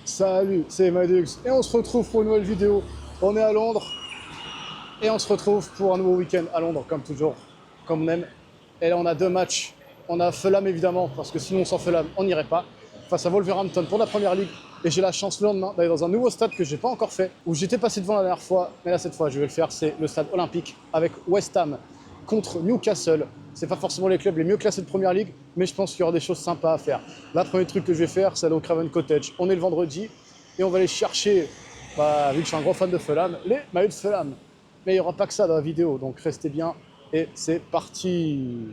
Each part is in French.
Salut, c'est Madux et on se retrouve pour une nouvelle vidéo. On est à Londres et on se retrouve pour un nouveau week-end à Londres, comme toujours, comme on aime. Et là, on a deux matchs. On a Fulham évidemment, parce que sinon sans Fulham, on n'irait pas, face à Wolverhampton pour la première ligue. Et j'ai la chance le lendemain d'aller dans un nouveau stade que j'ai pas encore fait, où j'étais passé devant la dernière fois, mais là cette fois je vais le faire, c'est le stade olympique avec West Ham contre Newcastle. C'est pas forcément les clubs les mieux classés de première ligue, mais je pense qu'il y aura des choses sympas à faire. Là, le premier truc que je vais faire, c'est aller au Craven Cottage. On est le vendredi et on va aller chercher, vu que je suis un gros fan de Fulham, les maillots de Fulham. Mais il n'y aura pas que ça dans la vidéo, donc restez bien et c'est parti.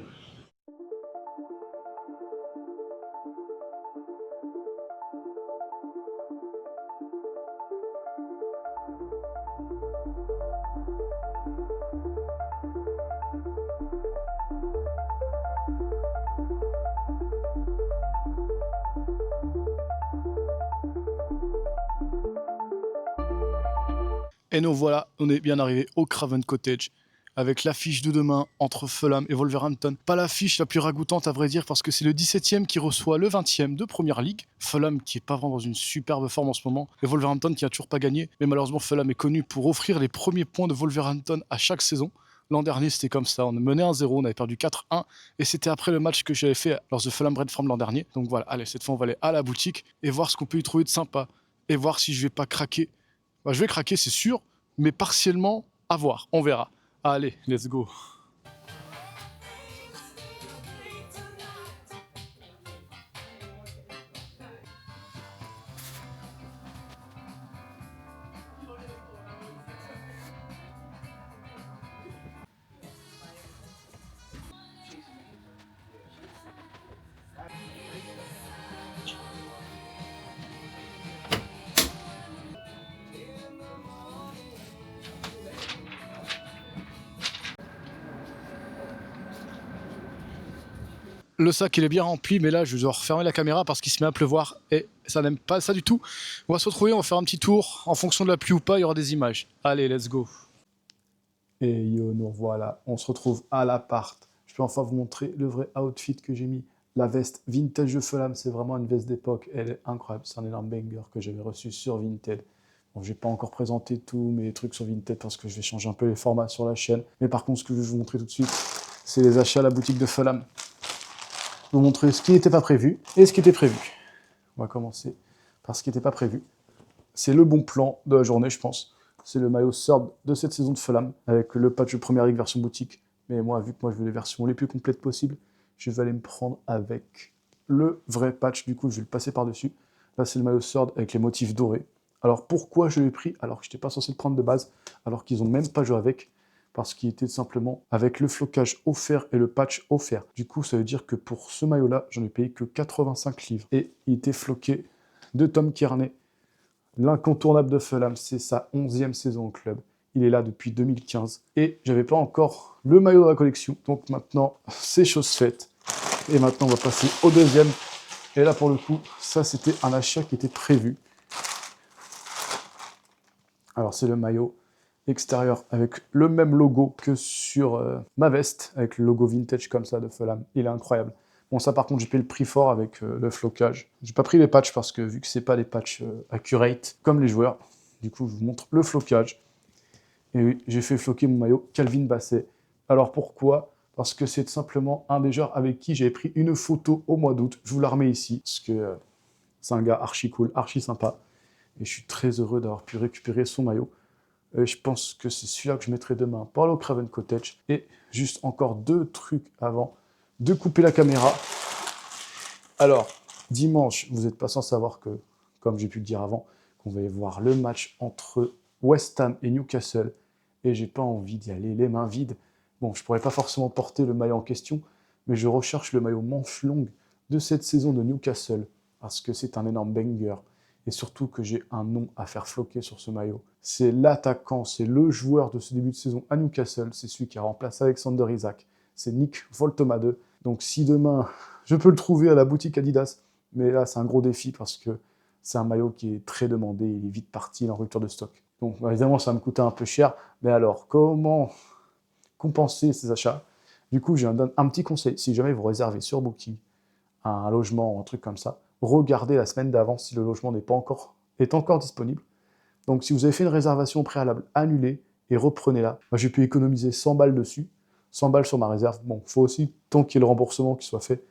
Et nous voilà, on est bien arrivé au Craven Cottage avec l'affiche de demain entre Fulham et Wolverhampton. Pas l'affiche la plus ragoûtante à vrai dire parce que c'est le 17e qui reçoit le 20e de Première Ligue. Fulham qui est pas vraiment dans une superbe forme en ce moment et Wolverhampton qui a toujours pas gagné. Mais malheureusement Fulham est connu pour offrir les premiers points de Wolverhampton à chaque saison. L'an dernier c'était comme ça, on menait 1-0, on avait perdu 4-1 et c'était après le match que j'avais fait lors de Fulham Brentford l'an dernier. Donc voilà, allez cette fois on va aller à la boutique et voir ce qu'on peut y trouver de sympa et voir si je vais pas craquer. Je vais craquer, c'est sûr, mais partiellement, à voir. On verra. Allez, let's go. Le sac, il est bien rempli, mais là, je dois refermer la caméra parce qu'il se met à pleuvoir et ça n'aime pas ça du tout. On va se retrouver, on va faire un petit tour. En fonction de la pluie ou pas, il y aura des images. Allez, let's go. Et yo, nous revoilà. On se retrouve à l'appart. Je peux enfin vous montrer le vrai outfit que j'ai mis. La veste vintage de Fulham, c'est vraiment une veste d'époque. Elle est incroyable. C'est un énorme banger que j'avais reçu sur Vinted. Bon, je n'ai pas encore présenté tous mes trucs sur Vinted parce que je vais changer un peu les formats sur la chaîne. Mais par contre, ce que je vais vous montrer tout de suite, c'est les achats à la boutique de Fulham. Vous montrer ce qui n'était pas prévu et ce qui était prévu. On va commencer par ce qui n'était pas prévu. C'est le bon plan de la journée, je pense. C'est le maillot third de cette saison de Fulham, avec le patch de première ligue version boutique. Mais moi, vu que moi je veux les versions les plus complètes possibles, je vais aller me prendre avec le vrai patch. Du coup, je vais le passer par-dessus. Là, c'est le maillot third avec les motifs dorés. Alors, pourquoi je l'ai pris alors que je n'étais pas censé le prendre de base, alors qu'ils n'ont même pas joué avec? Parce qu'il était simplement avec le flocage offert et le patch offert. Du coup, ça veut dire que pour ce maillot-là, j'en ai payé que 85 livres. Et il était floqué de Tom Kearney, l'incontournable de Fulham. C'est sa 11e saison au club. Il est là depuis 2015. Et j'avais pas encore le maillot de la collection. Donc maintenant, c'est chose faite. Et maintenant, on va passer au deuxième. Et là, pour le coup, ça, c'était un achat qui était prévu. Alors, c'est le maillot extérieur avec le même logo que sur ma veste, avec le logo vintage comme ça de Fulham. Il est incroyable. Bon, ça par contre, j'ai payé le prix fort avec le flocage. J'ai pas pris les patchs parce que vu que c'est pas des patchs accurate comme les joueurs, du coup, je vous montre le flocage. Et oui, j'ai fait floquer mon maillot Calvin Bassey. Alors pourquoi? Parce que c'est simplement un des joueurs avec qui j'avais pris une photo au mois d'août. Je vous la remets ici, parce que c'est un gars archi cool, archi sympa. Et je suis très heureux d'avoir pu récupérer son maillot. Je pense que c'est celui-là que je mettrai demain pour aller au Craven Cottage. Et juste encore deux trucs avant de couper la caméra. Alors, dimanche, vous n'êtes pas sans savoir que, comme j'ai pu le dire avant, qu'on va y voir le match entre West Ham et Newcastle. Et j'ai pas envie d'y aller les mains vides. Bon, je pourrais pas forcément porter le maillot en question, mais je recherche le maillot manche longue de cette saison de Newcastle, parce que c'est un énorme banger. Et surtout que j'ai un nom à faire floquer sur ce maillot. C'est l'attaquant, c'est le joueur de ce début de saison à Newcastle, c'est celui qui a remplacé Alexander Isak. C'est Nick Voltomade. Donc si demain, je peux le trouver à la boutique Adidas, mais là c'est un gros défi parce que c'est un maillot qui est très demandé, il est vite parti, il est en rupture de stock. Donc évidemment ça va me coûter un peu cher, mais alors comment compenser ces achats? Du coup, je donne un petit conseil, si jamais vous réservez sur Booking un logement ou un truc comme ça, regardez la semaine d'avant si le logement n'est pas encore est encore disponible. Donc si vous avez fait une réservation préalable, annulez et reprenez-la. Moi j'ai pu économiser 100 balles dessus, 100 balles sur ma réserve. Bon, il faut aussi tant qu'il y ait le remboursement qui soit fait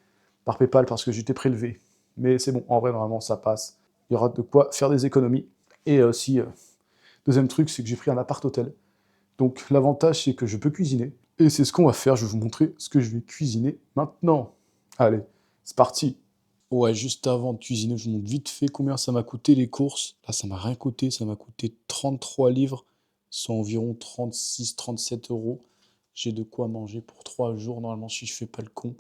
par PayPal parce que j'étais prélevé. Mais c'est bon, en vrai normalement ça passe. Il y aura de quoi faire des économies. Et aussi, deuxième truc, c'est que j'ai pris un appart-hôtel. Donc l'avantage c'est que je peux cuisiner. Et c'est ce qu'on va faire, je vais vous montrer ce que je vais cuisiner maintenant. Allez, c'est parti. Ouais, juste avant de cuisiner, je vous montre vite fait combien ça m'a coûté les courses. Là, ça m'a rien coûté, ça m'a coûté 33 livres, soit environ 36-37 euros. J'ai de quoi manger pour 3 jours, normalement, si je fais pas le con.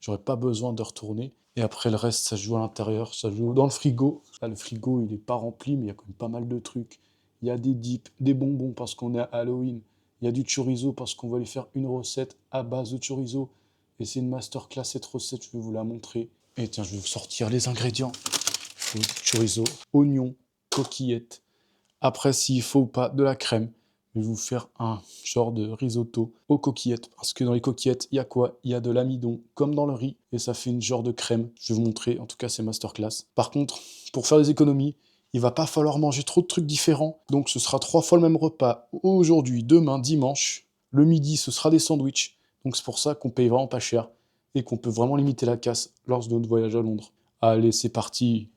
J'aurais pas besoin de retourner. Et après, le reste, ça se joue à l'intérieur, ça se joue dans le frigo. Là, le frigo, il est pas rempli, mais il y a quand même pas mal de trucs. Il y a des dips, des bonbons parce qu'on est à Halloween. Il y a du chorizo parce qu'on va aller faire une recette à base de chorizo. Et c'est une masterclass, cette recette, je vais vous la montrer. Et tiens, je vais vous sortir les ingrédients. Il faut du chorizo, oignons, coquillettes. Après, s'il faut ou pas, de la crème. Je vais vous faire un genre de risotto aux coquillettes. Parce que dans les coquillettes, il y a quoi? Il y a de l'amidon, comme dans le riz. Et ça fait une genre de crème. Je vais vous montrer, en tout cas, c'est masterclass. Par contre, pour faire des économies, il va pas falloir manger trop de trucs différents. Donc ce sera 3 fois le même repas. Aujourd'hui, demain, dimanche. Le midi, ce sera des sandwichs. Donc c'est pour ça qu'on paye vraiment pas cher. Et qu'on peut vraiment limiter la casse lors de notre voyage à Londres. Allez, c'est parti!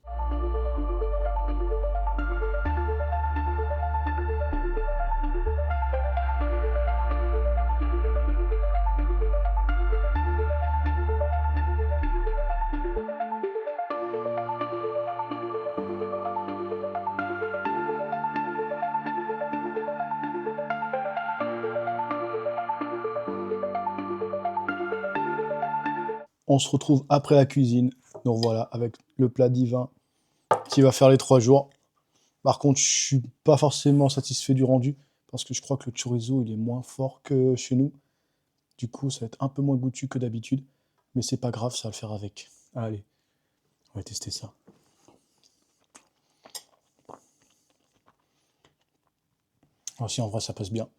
On se retrouve après la cuisine. Donc voilà, avec le plat divin qui va faire les 3 jours. Par contre, je suis pas forcément satisfait du rendu parce que je crois que le chorizo, il est moins fort que chez nous. Du coup, ça va être un peu moins goûtu que d'habitude. Mais c'est pas grave, ça va le faire avec. Allez, on va tester ça. Ah, si, en vrai, ça passe bien.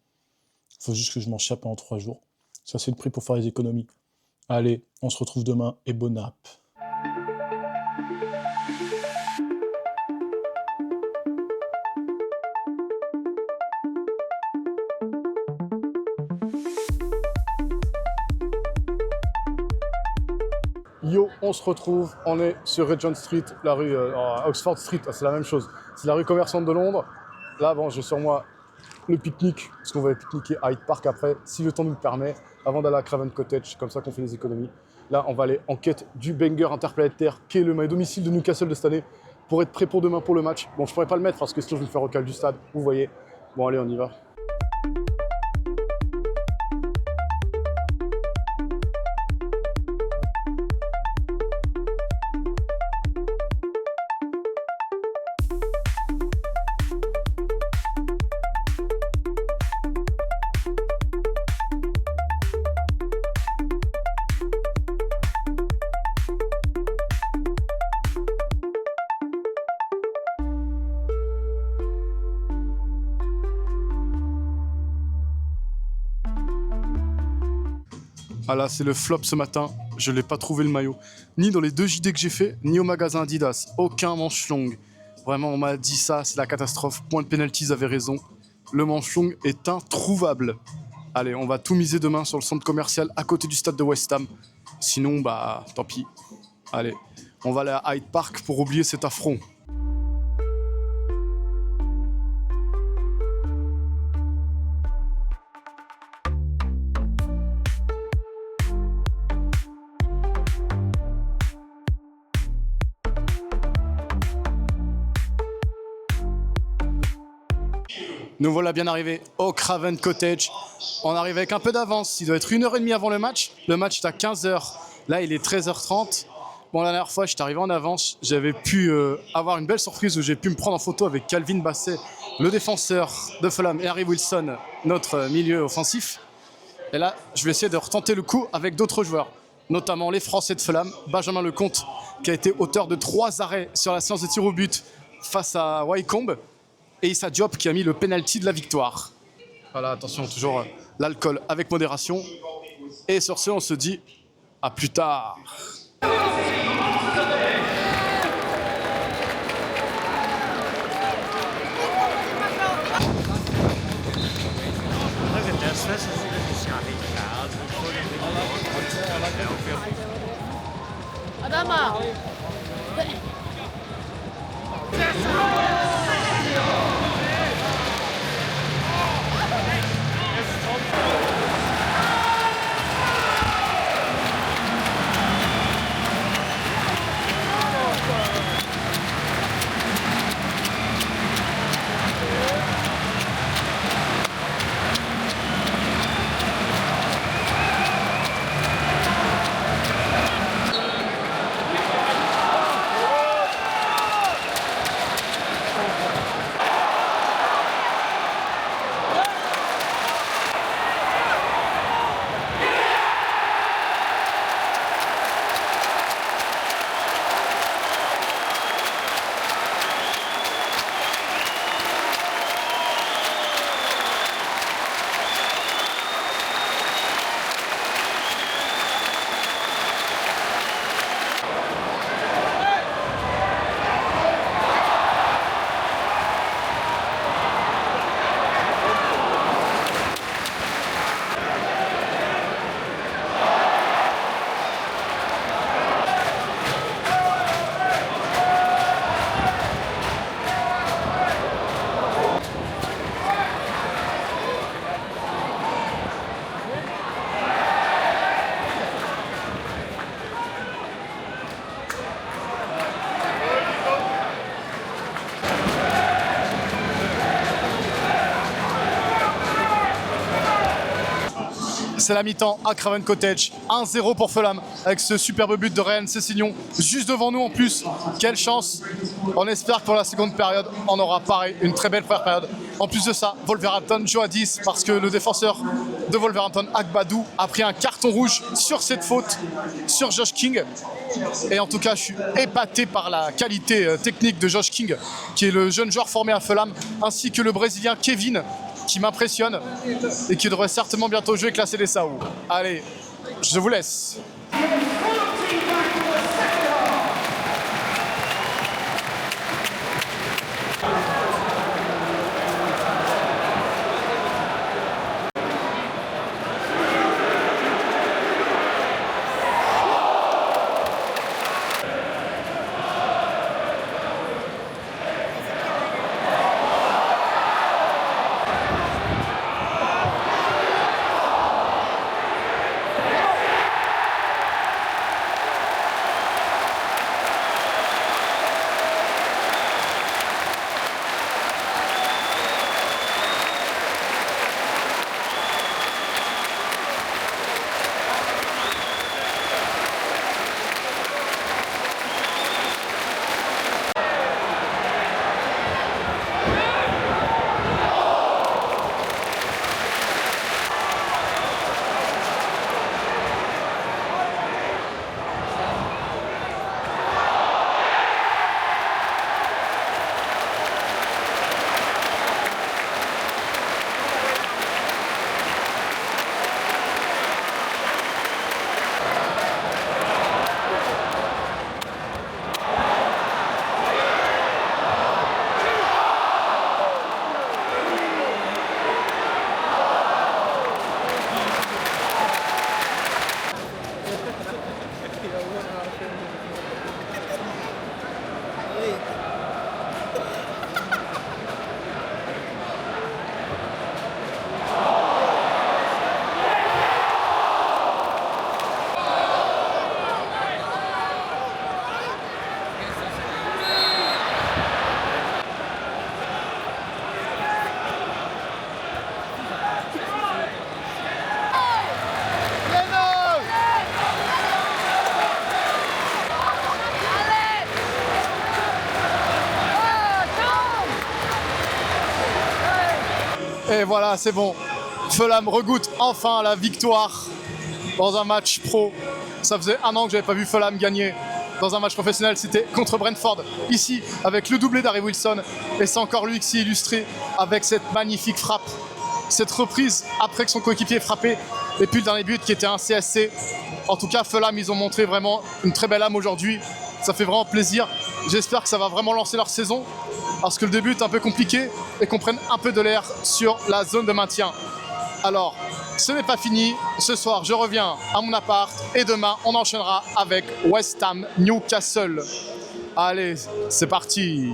Faut juste que je m'en chape pendant 3 jours. Ça, c'est le prix pour faire les économies. Allez, on se retrouve demain et bonne app. Yo, on se retrouve, on est sur Regent Street, la rue Oxford Street, c'est la même chose. C'est la rue commerçante de Londres. Là, bon, j'ai sur moi le pique-nique, parce qu'on va aller pique-niquer à Hyde Park après, si le temps nous le permet, avant d'aller à Craven Cottage, comme ça qu'on fait des économies. Là, on va aller en quête du banger interplanétaire, qui est le maillot domicile de Newcastle de cette année, pour être prêt pour demain pour le match. Bon, je pourrais pas le mettre parce que sinon je vais me faire recal du stade, vous voyez. Bon, allez, on y va. Ah là, c'est le flop ce matin. Je n'ai pas trouvé le maillot. Ni dans les 2 JD que j'ai fait, ni au magasin Adidas. Aucun manche longue. Vraiment, on m'a dit ça, c'est la catastrophe. Point de pénalty, ils avaient raison. Le manche longue est introuvable. Allez, on va tout miser demain sur le centre commercial à côté du stade de West Ham. Sinon, bah, tant pis. Allez, on va aller à Hyde Park pour oublier cet affront. Nous voilà bien arrivés au Craven Cottage. On arrive avec un peu d'avance. Il doit être 1h30 avant le match. Le match est à 15h. Là, il est 13h30. Bon, la dernière fois, j'étais arrivé en avance. J'avais pu avoir une belle surprise où j'ai pu me prendre en photo avec Calvin Bassett, le défenseur de Fulham, et Harry Wilson, notre milieu offensif. Et là, je vais essayer de retenter le coup avec d'autres joueurs, notamment les Français de Fulham, Benjamin Lecomte, qui a été auteur de 3 arrêts sur la séance de tir au but face à Wycombe. Et Issa Diop qui a mis le penalty de la victoire. Voilà, attention, toujours l'alcool avec modération. Et sur ce, on se dit à plus tard. C'est la mi-temps à Craven Cottage. 1-0 pour Fulham avec ce superbe but de Ryan Sessegnon. Juste devant nous en plus. Quelle chance. On espère que pour la seconde période, on aura pareil, une très belle première période. En plus de ça, Wolverhampton joue à 10 parce que le défenseur de Wolverhampton, Agbadou, a pris un carton rouge sur cette faute sur Josh King. Et en tout cas, je suis épaté par la qualité technique de Josh King, qui est le jeune joueur formé à Fulham, ainsi que le Brésilien Kevin, qui m'impressionne et qui devrait certainement bientôt jouer classer les SAO. Allez, je vous laisse. Et voilà, c'est bon. Fulham regoute enfin la victoire dans un match pro. Ça faisait 1 an que j'avais pas vu Fulham gagner dans un match professionnel. C'était contre Brentford, ici, avec le doublé d'Harry Wilson. Et c'est encore lui qui s'est illustré avec cette magnifique frappe. Cette reprise après que son coéquipier ait frappé. Et puis le dernier but qui était un CSC. En tout cas, Fulham, ils ont montré vraiment une très belle âme aujourd'hui. Ça fait vraiment plaisir. J'espère que ça va vraiment lancer leur saison, parce que le début est un peu compliqué et qu'on prenne un peu de l'air sur la zone de maintien. Alors, ce n'est pas fini. Ce soir, je reviens à mon appart et demain, on enchaînera avec West Ham Newcastle. Allez, c'est parti.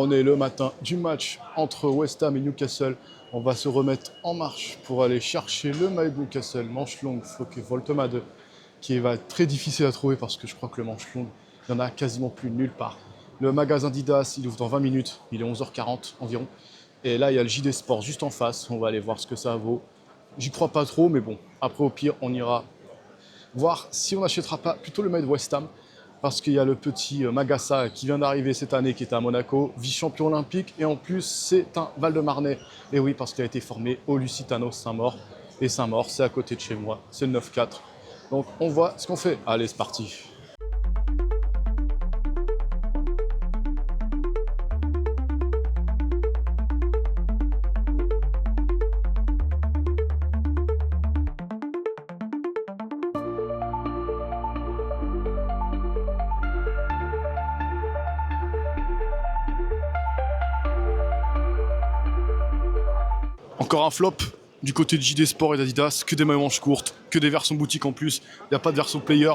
On est le matin du match entre West Ham et Newcastle. On va se remettre en marche pour aller chercher le maillot de Newcastle, manche longue, floqué Voltemade, qui va être très difficile à trouver parce que je crois que le manche longue, il n'y en a quasiment plus nulle part. Le magasin Adidas, il ouvre dans 20 minutes, il est 11h40 environ. Et là, il y a le JD Sport juste en face, on va aller voir ce que ça vaut. J'y crois pas trop, mais bon, après au pire, on ira voir si on n'achètera pas plutôt le maillot de West Ham. Parce qu'il y a le petit Magassa qui vient d'arriver cette année, qui est à Monaco, vice-champion olympique, et en plus c'est un Val-de-Marnais. Et oui, parce qu'il a été formé au Lusitano Saint-Maur. Et Saint-Maur, c'est à côté de chez moi, c'est le 9-4. Donc on voit ce qu'on fait. Allez, c'est parti. Encore un flop du côté de JD Sport et d'Adidas, que des maillots manches courtes, que des versions boutique en plus, il n'y a pas de version player.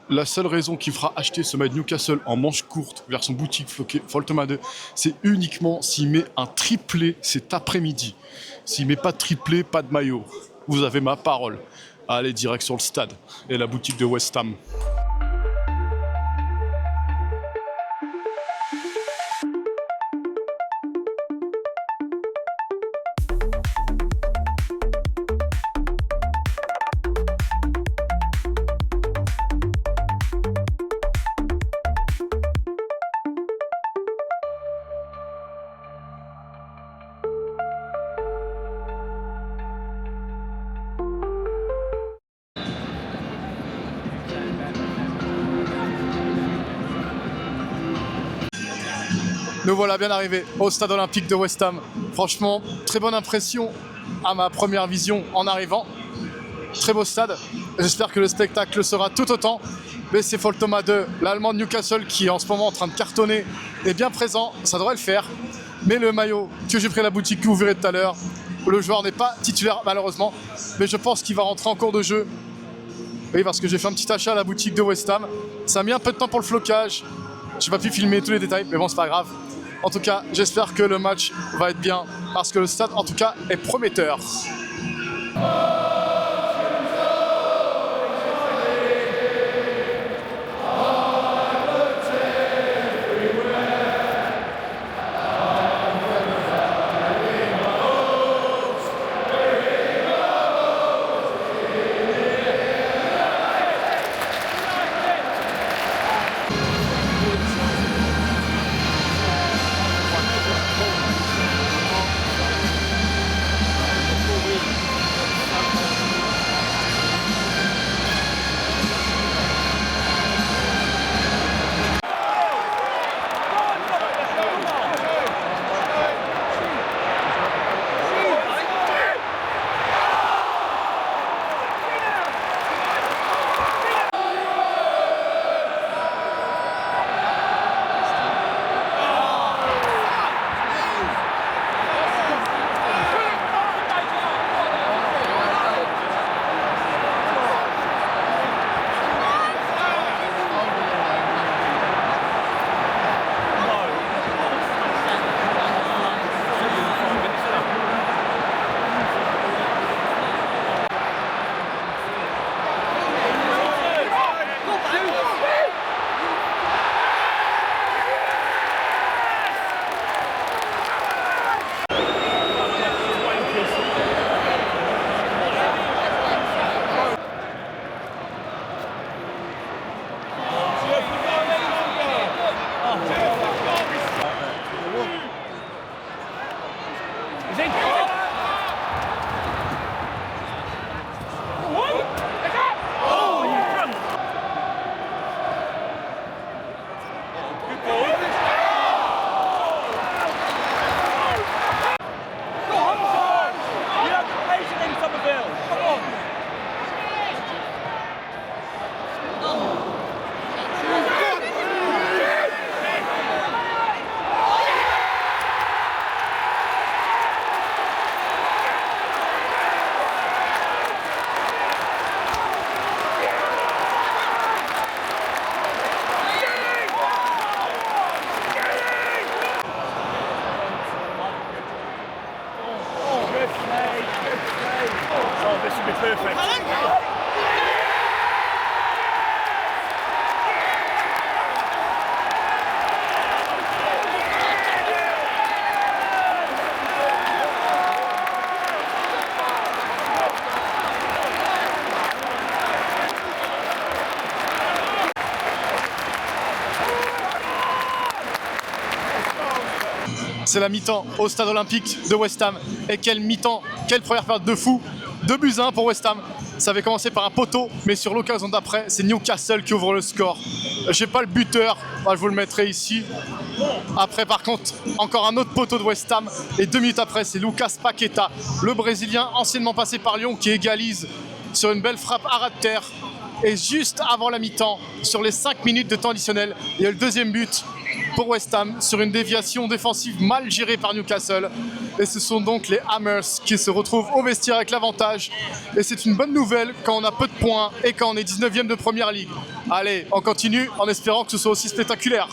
La seule raison qui me fera acheter ce maillot de Newcastle en manche courte, version boutique floquée, Foltoma 2, c'est uniquement s'il met un triplé cet après-midi. S'il met pas de triplé, pas de maillot. Vous avez ma parole. Allez, direct sur le stade et la boutique de West Ham. Nous voilà bien arrivés au stade olympique de West Ham. Franchement, très bonne impression à ma première vision en arrivant. Très beau stade. J'espère que le spectacle sera tout autant. Mais c'est Foltoma 2, l'Allemand de Newcastle qui est en ce moment en train de cartonner, est bien présent. Ça devrait le faire. Mais le maillot que j'ai pris à la boutique, que vous verrez tout à l'heure, le joueur n'est pas titulaire malheureusement. Mais je pense qu'il va rentrer en cours de jeu. Oui, parce que j'ai fait un petit achat à la boutique de West Ham. Ça a mis un peu de temps pour le flocage. J'ai pas pu filmer tous les détails, mais bon, c'est pas grave. En tout cas, j'espère que le match va être bien, parce que le stade, en tout cas, est prometteur. C'est la mi-temps au stade olympique de West Ham. Et quelle mi-temps, quelle première période de fou. 2-1 pour West Ham. Ça avait commencé par un poteau, mais sur l'occasion d'après, c'est Newcastle qui ouvre le score. J'ai pas le buteur, je vous le mettrai ici. Après, par contre, encore un autre poteau de West Ham. Et 2 minutes après, c'est Lucas Paqueta, le Brésilien, anciennement passé par Lyon, qui égalise sur une belle frappe à ras de terre. Et juste avant la mi-temps, sur les 5 minutes de temps additionnel, il y a le deuxième but pour West Ham sur une déviation défensive mal gérée par Newcastle. Et ce sont donc les Hammers qui se retrouvent au vestiaire avec l'avantage. Et c'est une bonne nouvelle quand on a peu de points et quand on est 19e de Première Ligue. Allez, on continue en espérant que ce soit aussi spectaculaire.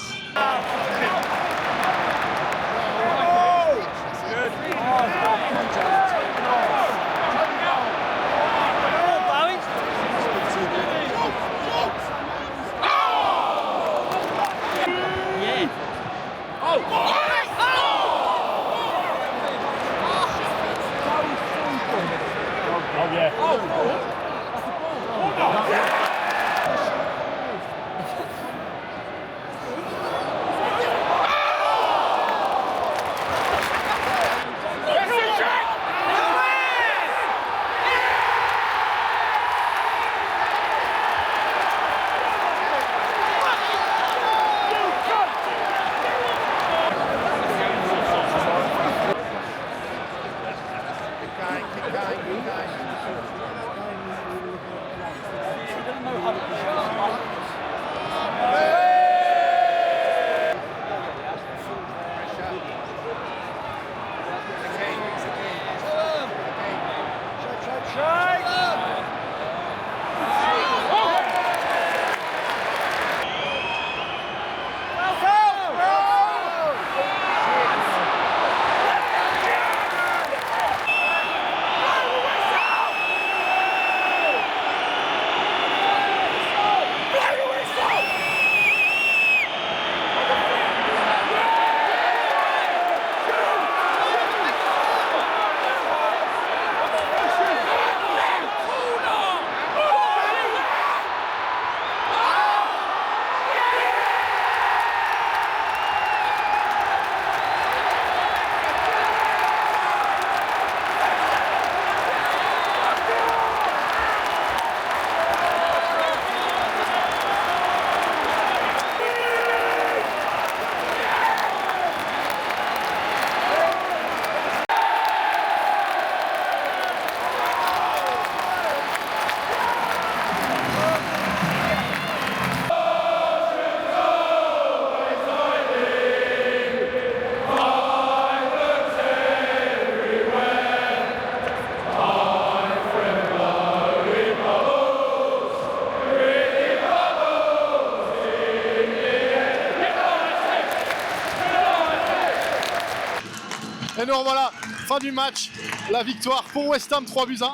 Et nous voilà, fin du match, la victoire pour West Ham, 3-1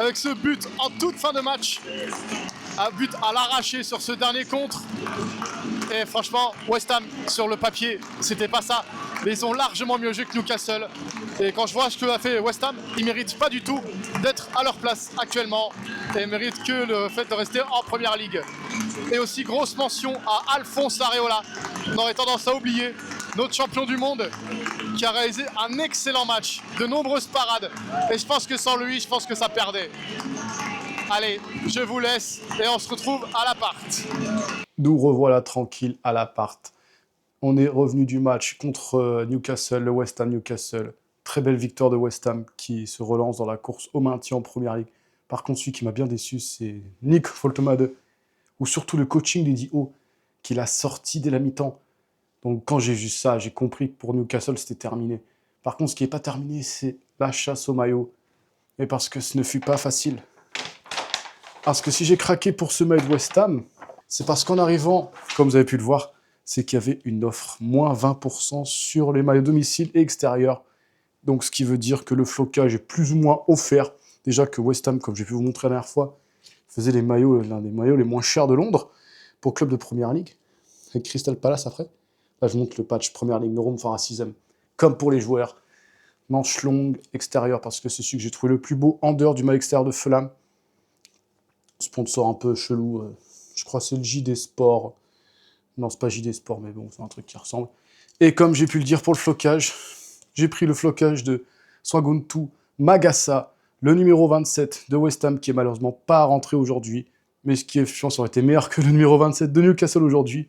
avec ce but en toute fin de match. Un but à l'arraché sur ce dernier contre. Et franchement, West Ham, sur le papier, c'était pas ça. Mais ils ont largement mieux joué que Newcastle. Et quand je vois ce que a fait West Ham, ils méritent pas du tout d'être à leur place actuellement. Et ils méritent que le fait de rester en Première Ligue. Et aussi, grosse mention à Alphonse Areola. On aurait tendance à oublier notre champion du monde qui a réalisé un excellent match, de nombreuses parades. Et je pense que sans lui, je pense que ça perdait. Allez, je vous laisse et on se retrouve à l'appart. Nous revoilà tranquille à l'appart. On est revenu du match contre Newcastle, le West Ham Newcastle. Très belle victoire de West Ham qui se relance dans la course au maintien en Première Ligue. Par contre, celui qui m'a bien déçu, c'est Nick Foltemade, ou surtout le coaching d'Eddie Howe, qui l'a sorti dès la mi-temps. Donc quand j'ai vu ça, j'ai compris que pour Newcastle, c'était terminé. Par contre, ce qui n'est pas terminé, c'est la chasse au maillot. Et parce que ce ne fut pas facile. Parce que si j'ai craqué pour ce maillot de West Ham, c'est parce qu'en arrivant, comme vous avez pu le voir, c'est qu'il y avait une offre moins 20% sur les maillots domicile et extérieur. Donc ce qui veut dire que le flocage est plus ou moins offert. Déjà que West Ham, comme j'ai pu vous montrer la dernière fois, faisait l'un des maillots les moins chers de Londres pour club de Première Ligue. Avec Crystal Palace après. Là, je montre le patch Première Ligue Rome, enfin à 6ème. Comme pour les joueurs. Manche longue, extérieure, parce que c'est celui que j'ai trouvé le plus beau en dehors du maillot extérieur de Fulham. Sponsor un peu chelou. Je crois que c'est le JD Sport. Non, c'est pas JD Sport, mais bon, c'est un truc qui ressemble. Et comme j'ai pu le dire pour le flocage, j'ai pris le flocage de Swaguntu Magassa, le numéro 27 de West Ham, qui est malheureusement pas rentré aujourd'hui. Mais ce qui est, je pense, aurait été meilleur que le numéro 27 de Newcastle aujourd'hui.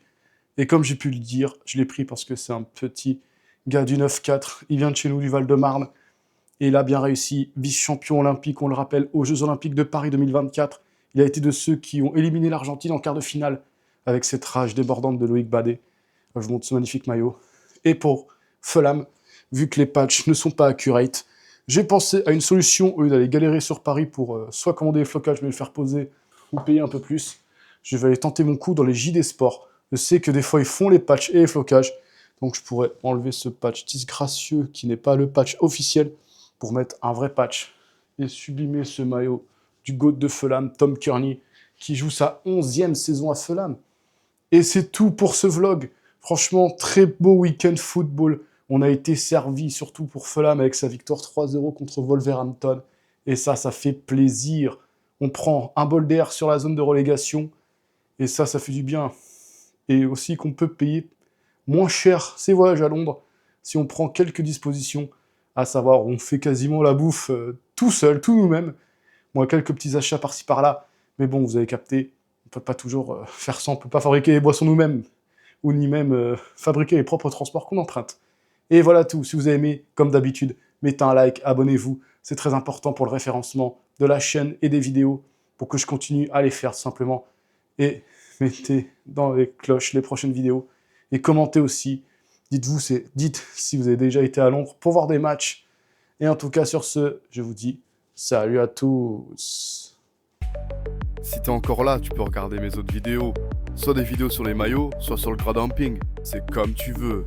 Et comme j'ai pu le dire, je l'ai pris parce que c'est un petit gars du 9-4. Il vient de chez nous, du Val-de-Marne. Et il a bien réussi, vice-champion olympique, on le rappelle, aux Jeux Olympiques de Paris 2024. Il a été de ceux qui ont éliminé l'Argentine en quart de finale avec cette rage débordante de Loïc Badet. je vous montre ce magnifique maillot. Et pour Fulham, vu que les patchs ne sont pas accurate, j'ai pensé à une solution au lieu d'aller galérer sur Paris pour soit commander les flocages mais les faire poser ou payer un peu plus. Je vais aller tenter mon coup dans les JD Sport. Je sais que des fois ils font les patchs et les flocages, donc je pourrais enlever ce patch disgracieux qui n'est pas le patch officiel pour mettre un vrai patch et sublimer ce maillot du GOAT de Fulham, Tom Kearney, qui joue sa 11e saison à Fulham. Et c'est tout pour ce vlog. Franchement, très beau week-end football. On a été servi, surtout pour Fulham, avec sa victoire 3-0 contre Wolverhampton. Et ça fait plaisir. On prend un bol d'air sur la zone de relégation. Et ça fait du bien. Et aussi qu'on peut payer moins cher ses voyages à Londres si on prend quelques dispositions. À savoir, on fait quasiment la bouffe tout seul, tout nous-mêmes. Moi, quelques petits achats par-ci par-là. Mais bon, vous avez capté, on ne peut pas toujours faire ça. On ne peut pas fabriquer les boissons nous-mêmes. Ou ni même fabriquer les propres transports qu'on emprunte. Et voilà tout. Si vous avez aimé, comme d'habitude, mettez un like, abonnez-vous. C'est très important pour le référencement de la chaîne et des vidéos, pour que je continue à les faire tout simplement. Et mettez dans les cloches les prochaines vidéos. Et commentez aussi. Dites si vous avez déjà été à Londres pour voir des matchs. Et en tout cas, sur ce, je vous dis salut à tous. Si t'es encore là, tu peux regarder mes autres vidéos. Soit des vidéos sur les maillots, soit sur le grading. C'est comme tu veux.